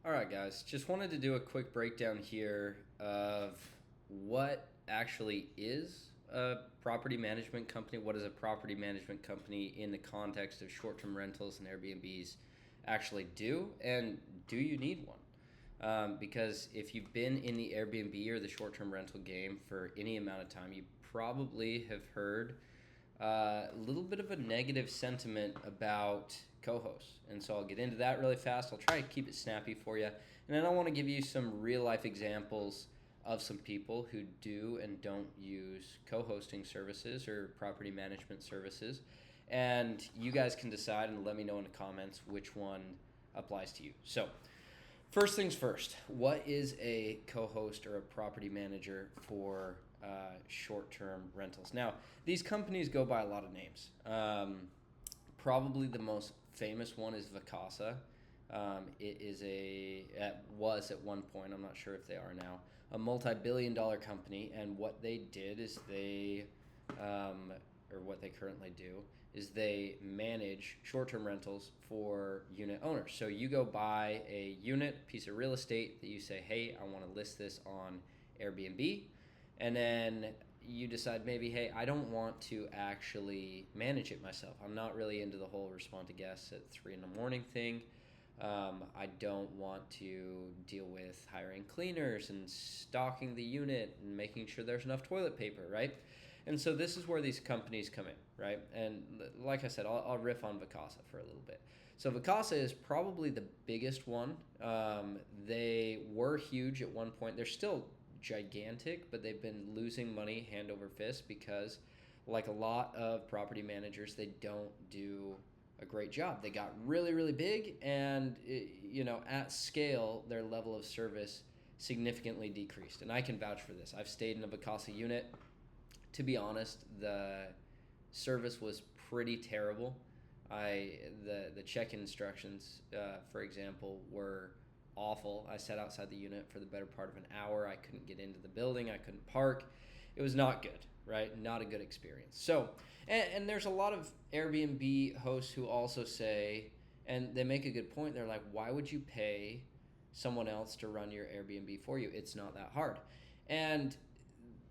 All right, guys. Just wanted to do a quick breakdown here of what actually is a property management company. What does a property management company in the context of short term rentals and Airbnbs actually do? And do you need one? Because if you've been in the Airbnb or the short term rental game for any amount of time, you probably have heard a little bit of a negative sentiment about co-hosts, and so I'll get into that really fast. I'll try to keep it snappy for you, and then I want to give you some real life examples of some people who do and don't use co-hosting services or property management services, and you guys can decide and let me know in the comments which one applies to you. So first things first, what is a co host or a property manager for short term rentals? Now, these companies go by a lot of names. Probably the most famous one is Vacasa. It is was at one point, I'm not sure if they are now, a multi-billion-dollar company. And what they did is or what they currently do, is they manage short-term rentals for unit owners. So you go buy a unit, piece of real estate that you say, hey, I want to list this on Airbnb, and then you decide maybe, hey, I don't want to actually manage it myself. I'm not really into the whole respond to guests at 3 in the morning thing. I don't want to deal with hiring cleaners and stocking the unit and making sure there's enough toilet paper, right? And so this is where these companies come in, right? And like I said, I'll riff on Vacasa for a little bit. So Vacasa is probably the biggest one. They were huge at one point. They're still gigantic, but they've been losing money hand over fist because, like a lot of property managers, they don't do a great job. They got really, really big, and at scale, their level of service significantly decreased. And I can vouch for this. I've stayed in a Vacasa unit. To be honest, the service was pretty terrible. The check-in instructions, for example, were awful. I sat outside the unit for the better part of an hour. I couldn't get into the building. I couldn't park. It was not good, right? Not a good experience. So, and there's a lot of Airbnb hosts who also say, and they make a good point. They're like, why would you pay someone else to run your Airbnb for you? It's not that hard. And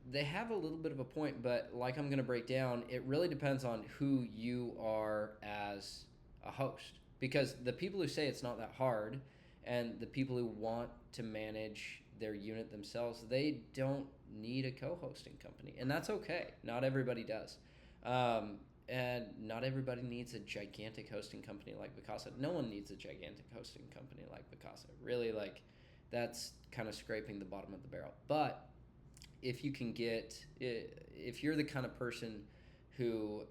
they have a little bit of a point, but like I'm going to break down, it really depends on who you are as a host. Because the people who say it's not that hard and the people who want to manage their unit themselves, they don't need a co-hosting company. And that's okay. Not everybody does. And not everybody needs a gigantic hosting company like Vacasa. No one needs a gigantic hosting company like Vacasa. Really, like, that's kind of scraping the bottom of the barrel. But if you're the kind of person who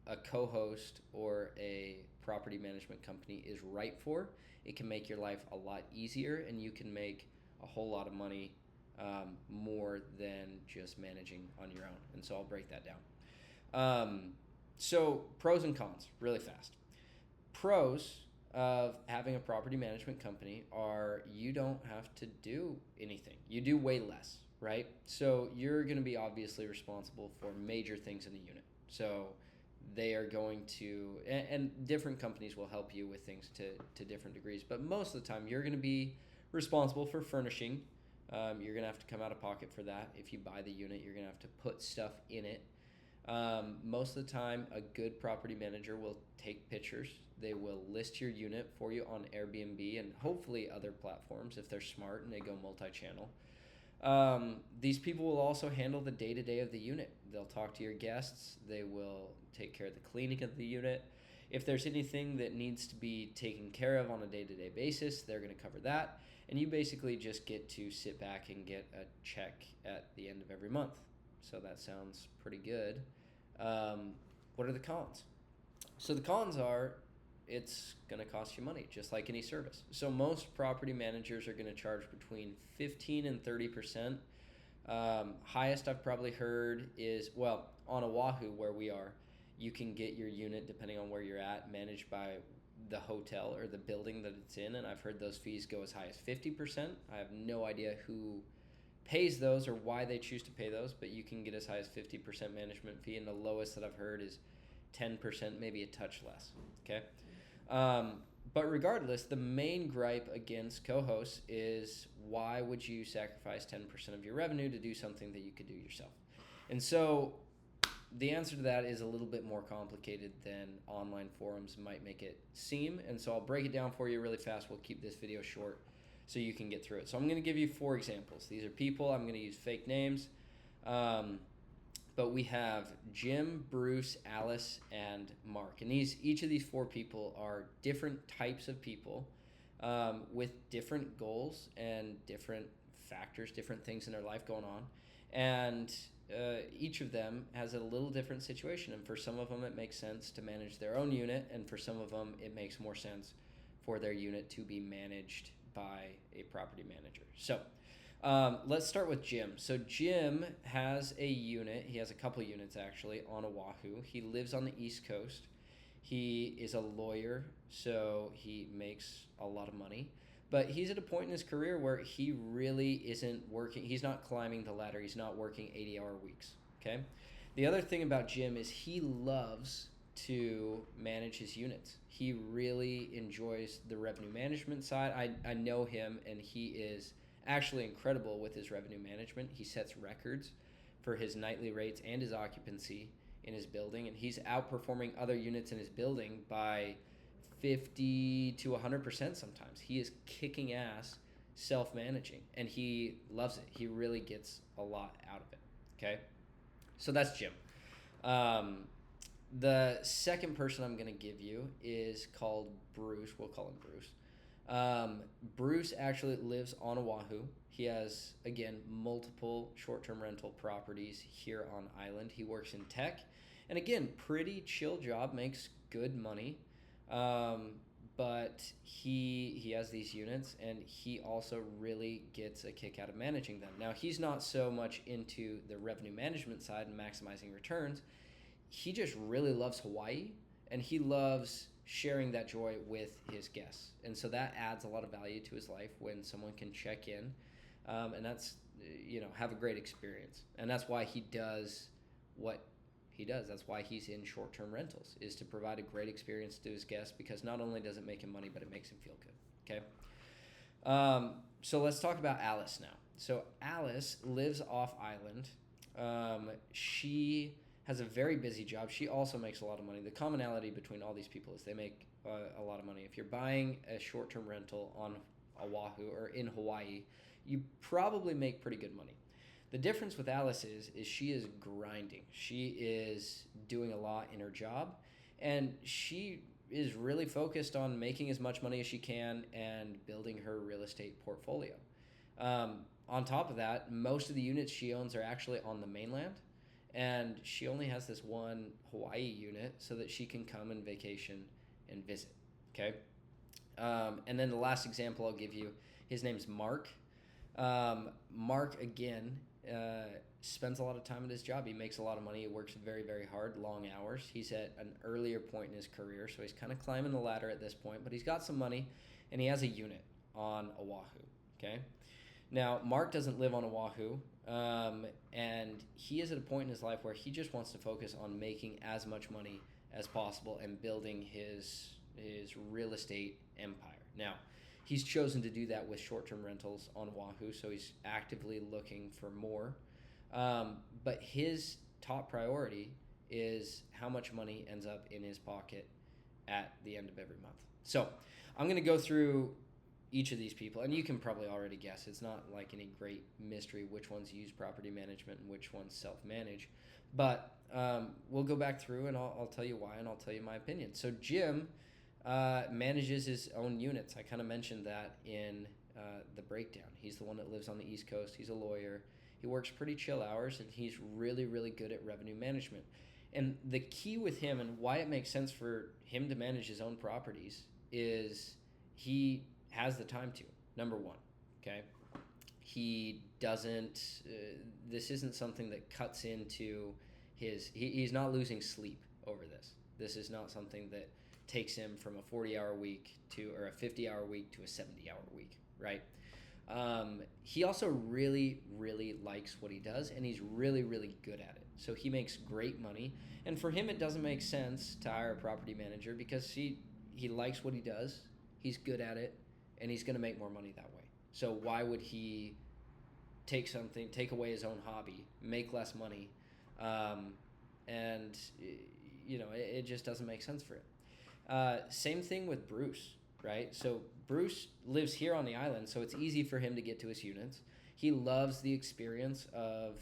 a co-host or a property management company is right for, it can make your life a lot easier, and you can make a whole lot of money, more than just managing on your own. And so I'll break that down. So pros and cons really fast. Pros of having a property management company are you don't have to do anything. You do way less, right? So you're going to be obviously responsible for major things in the unit. So they are going to, and different companies will help you with things to different degrees, but most of the time you're going to be responsible for furnishing. You're going to have to come out of pocket for that. If you buy the unit, you're going to have to put stuff in it. Most of the time, a good property manager will take pictures. They will list your unit for you on Airbnb and hopefully other platforms if they're smart and they go multi-channel. These people will also handle the day-to-day of the unit. They'll talk to your guests. They will take care of the cleaning of the unit. If there's anything that needs to be taken care of on a day-to-day basis, they're going to cover that. And you basically just get to sit back and get a check at the end of every month. So that sounds pretty good. What are the cons? So the cons are it's going to cost you money, just like any service. So most property managers are going to charge between 15 and 30%. Highest I've probably heard is, well, on Oahu, where we are, you can get your unit, depending on where you're at, managed by the hotel or the building that it's in, and I've heard those fees go as high as 50%. I have no idea who pays those or why they choose to pay those, but you can get as high as 50% management fee, and the lowest that I've heard is 10%, maybe a touch less. Okay. But regardless, the main gripe against co-hosts is, why would you sacrifice 10% of your revenue to do something that you could do yourself? And so the answer to that is a little bit more complicated than online forums might make it seem. And so I'll break it down for you really fast. We'll keep this video short so you can get through it. So I'm going to give you 4 examples. These are people. I'm going to use fake names. But we have Jim, Bruce, Alice, and Mark. And each of these 4 people are different types of people with different goals and different factors, different things in their life going on. And each of them has a little different situation. And for some of them, it makes sense to manage their own unit. And for some of them, it makes more sense for their unit to be managed by a property manager. So let's start with Jim. So Jim has a unit. He has a couple units actually on Oahu. He lives on the East Coast. He is a lawyer, so he makes a lot of money. But he's at a point in his career where he really isn't working. He's not climbing the ladder. He's not working 80-hour weeks. Okay. The other thing about Jim is he loves to manage his units. He really enjoys the revenue management side. I know him, and he is actually incredible with his revenue management. He sets records for his nightly rates and his occupancy in his building, and he's outperforming other units in his building by 50 to 100% sometimes. He is kicking ass self-managing, and he loves it. He really gets a lot out of it. Okay, so that's Jim. The second person I'm going to give you is called Bruce. We'll call him Bruce. Bruce actually lives on Oahu. He has, again, multiple short-term rental properties here on island. He works in tech, and again, pretty chill job, makes good money. But he has these units, and he also really gets a kick out of managing them. Now, he's not so much into the revenue management side and maximizing returns. He just really loves Hawaii, and he loves sharing that joy with his guests. And so that adds a lot of value to his life when someone can check in, and that's, have a great experience. And that's why he does what he does. That's why he's in short-term rentals, is to provide a great experience to his guests, because not only does it make him money, but it makes him feel good. Okay. So let's talk about Alice now. So Alice lives off island. She has a very busy job. She also makes a lot of money. The commonality between all these people is they make a lot of money. If you're buying a short-term rental on Oahu or in Hawaii, you probably make pretty good money. The difference with Alice is she is grinding. She is doing a lot in her job, and she is really focused on making as much money as she can and building her real estate portfolio. On top of that, most of the units she owns are actually on the mainland, and she only has this one Hawaii unit so that she can come and vacation and visit. Okay. And then the last example I'll give you, his name's Mark. Mark, again, spends a lot of time at his job. He makes a lot of money. He works very, very hard, long hours. He's at an earlier point in his career, so he's kind of climbing the ladder at this point, but he's got some money, and he has a unit on Oahu. Okay. Now, Mark doesn't live on Oahu, and he is at a point in his life where he just wants to focus on making as much money as possible and building his real estate empire. Now, he's chosen to do that with short-term rentals on Oahu, so he's actively looking for more. But his top priority is how much money ends up in his pocket at the end of every month. So I'm going to go through each of these people, and you can probably already guess. It's not like any great mystery which ones use property management and which ones self-manage. But we'll go back through, and I'll tell you why, and I'll tell you my opinion. So Jim manages his own units. I kind of mentioned that in the breakdown. He's the one that lives on the East Coast. He's a lawyer. He works pretty chill hours, and he's really, really good at revenue management. And the key with him, and why it makes sense for him to manage his own properties, is he has the time to, number one. Okay. He doesn't, this isn't something that cuts into he's not losing sleep over this. This is not something that takes him from a 40-hour week or a 50-hour week to a 70-hour week, right? He also really, really likes what he does, and he's really, really good at it. So he makes great money. And for him, it doesn't make sense to hire a property manager because he likes what he does, he's good at it, and he's going to make more money that way. So why would he take away his own hobby, make less money, and it just doesn't make sense for him. Same thing with Bruce, right? So Bruce lives here on the island, so it's easy for him to get to his units. He loves the experience of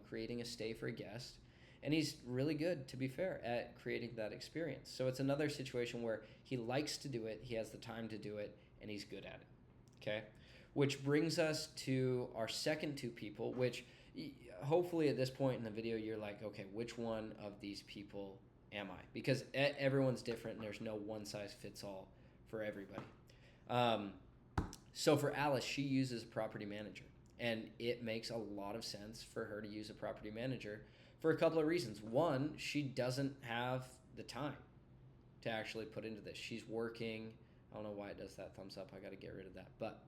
creating a stay for a guest, and he's really good, to be fair, at creating that experience. So it's another situation where he likes to do it, he has the time to do it, and he's good at it. Okay, which brings us to our second two people, which hopefully at this point in the video you're like, okay, which one of these people am I? Because everyone's different and there's no one size fits all for everybody. So for Alice, she uses a property manager, and it makes a lot of sense for her to use a property manager for a couple of reasons. One, she doesn't have the time to actually put into this. She's working. I don't know why it does that thumbs up. I got to get rid of that. But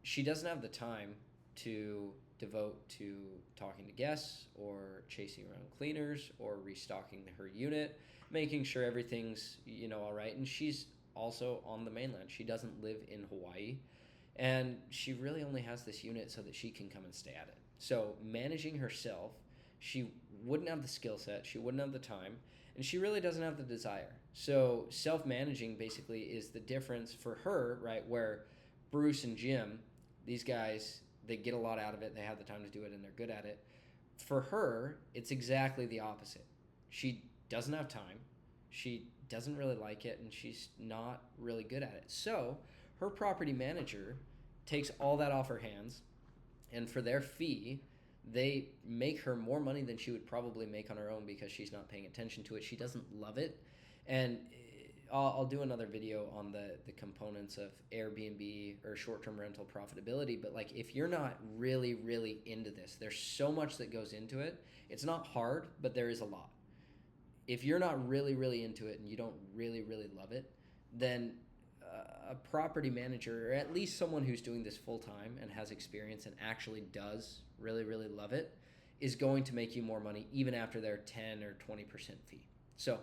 she doesn't have the time to devote to talking to guests or chasing around cleaners or restocking her unit, making sure everything's all right. And she's also on the mainland. She doesn't live in Hawaii, and she really only has this unit so that she can come and stay at it. So managing herself, she wouldn't have the skill set, she wouldn't have the time, and she really doesn't have the desire. So self-managing basically is the difference for her, right? Where Bruce and Jim, these guys, they get a lot out of it, they have the time to do it, and they're good at it. For her, it's exactly the opposite. She doesn't have time, she doesn't really like it, and she's not really good at it. So her property manager takes all that off her hands, and for their fee, they make her more money than she would probably make on her own because she's not paying attention to it. She doesn't love it. And I'll do another video on the components of Airbnb or short-term rental profitability. But like, if you're not really, really into this, there's so much that goes into it. It's not hard, but there is a lot. If you're not really, really into it and you don't really, really love it, then a property manager, or at least someone who's doing this full-time and has experience and actually does really, really love it, is going to make you more money even after their 10 or 20% fee. So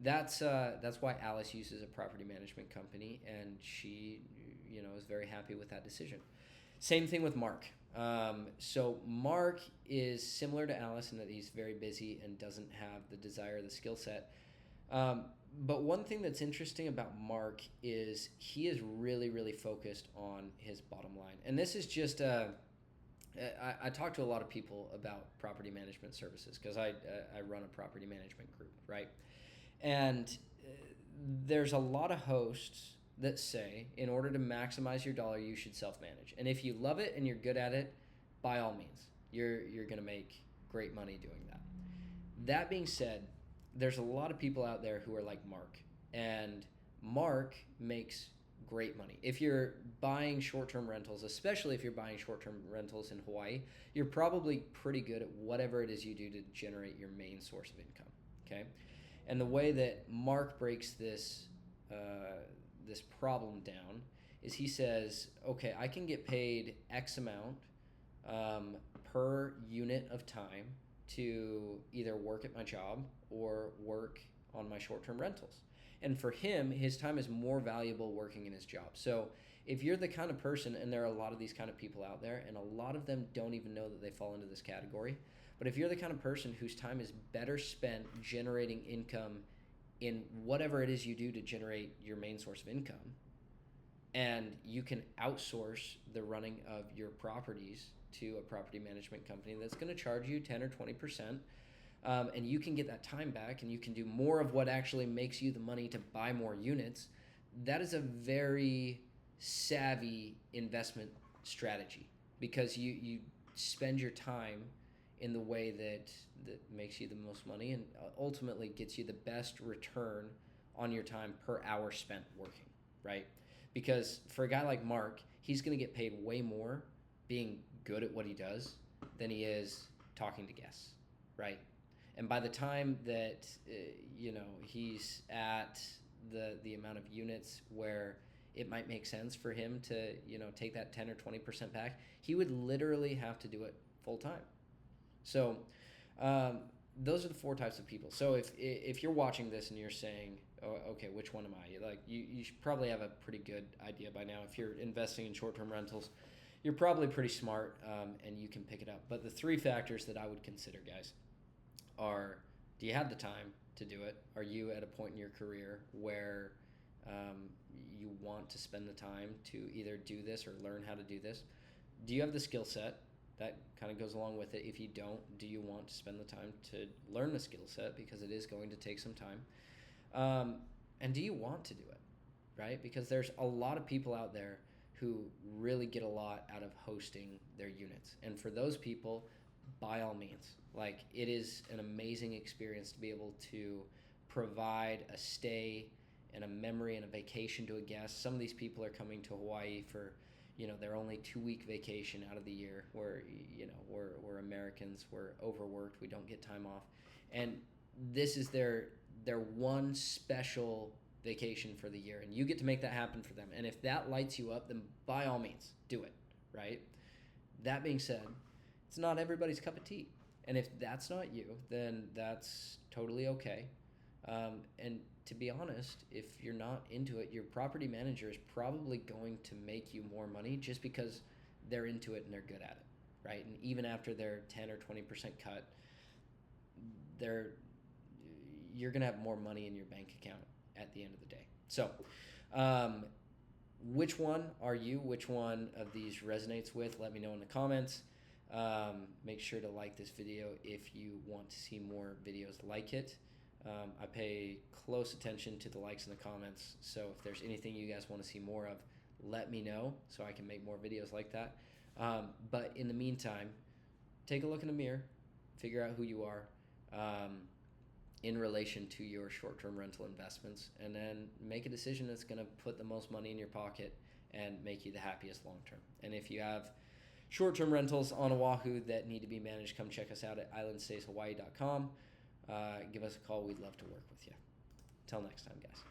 that's why Alice uses a property management company, and she is very happy with that decision. Same thing with Mark. So Mark is similar to Alice in that he's very busy and doesn't have the desire, the skill set. But one thing that's interesting about Mark is he is really, really focused on his bottom line. And this is just, I talk to a lot of people about property management services because I run a property management group, right? And there's a lot of hosts that say, in order to maximize your dollar, you should self-manage. And if you love it and you're good at it, by all means, you're going to make great money doing that. That being said, there's a lot of people out there who are like Mark, and Mark makes great money. If you're buying short-term rentals, especially if you're buying short-term rentals in Hawaii, you're probably pretty good at whatever it is you do to generate your main source of income, okay? And the way that Mark breaks this problem down is he says, okay, I can get paid X amount per unit of time to either work at my job or work on my short-term rentals. And for him, his time is more valuable working in his job. So if you're the kind of person, and there are a lot of these kind of people out there, and a lot of them don't even know that they fall into this category, but if you're the kind of person whose time is better spent generating income in whatever it is you do to generate your main source of income, and you can outsource the running of your properties to a property management company that's going to charge you 10 or 20%, and you can get that time back and you can do more of what actually makes you the money to buy more units, that is a very savvy investment strategy, because you spend your time in the way that makes you the most money and ultimately gets you the best return on your time per hour spent working, right? Because for a guy like Mark, he's going to get paid way more being good at what he does than he is talking to guests, right? And by the time that he's at the amount of units where it might make sense for him to take that 10 or 20% back, he would literally have to do it full time. So those are the four types of people. So if you're watching this and you're saying, oh, okay, which one am I? Like you should probably have a pretty good idea by now. If you're investing in short-term rentals, you're probably pretty smart, and you can pick it up. But the three factors that I would consider, guys, are: do you have the time to do it? Are you at a point in your career where you want to spend the time to either do this or learn how to do this? Do you have the skill set? That kind of goes along with it. If you don't, do you want to spend the time to learn the skill set, because it is going to take some time? And do you want to do it, right? Because there's a lot of people out there who really get a lot out of hosting their units. And for those people, by all means, like, it is an amazing experience to be able to provide a stay and a memory and a vacation to a guest. Some of these people are coming to Hawaii for, their only 2-week vacation out of the year, where, we're Americans, we're overworked, we don't get time off. And this is their one special vacation for the year, and you get to make that happen for them. And if that lights you up, then by all means, do it, right? That being said, it's not everybody's cup of tea. And if that's not you, then that's totally okay. And to be honest, if you're not into it, your property manager is probably going to make you more money just because they're into it and they're good at it, right? And even after their 10 or 20% cut, you're going to have more money in your bank account at the end of the day. So, which one are you? Which one of these resonates with? Let me know in the comments. Make sure to like this video if you want to see more videos like it. I pay close attention to the likes and the comments, so if there's anything you guys want to see more of, let me know so I can make more videos like that. But in the meantime, take a look in the mirror, figure out who you are in relation to your short-term rental investments, and then make a decision that's going to put the most money in your pocket and make you the happiest long-term. And if you have short-term rentals on Oahu that need to be managed, come check us out at islandstayshawaii.com. Give us a call. We'd love to work with you. Till next time, guys.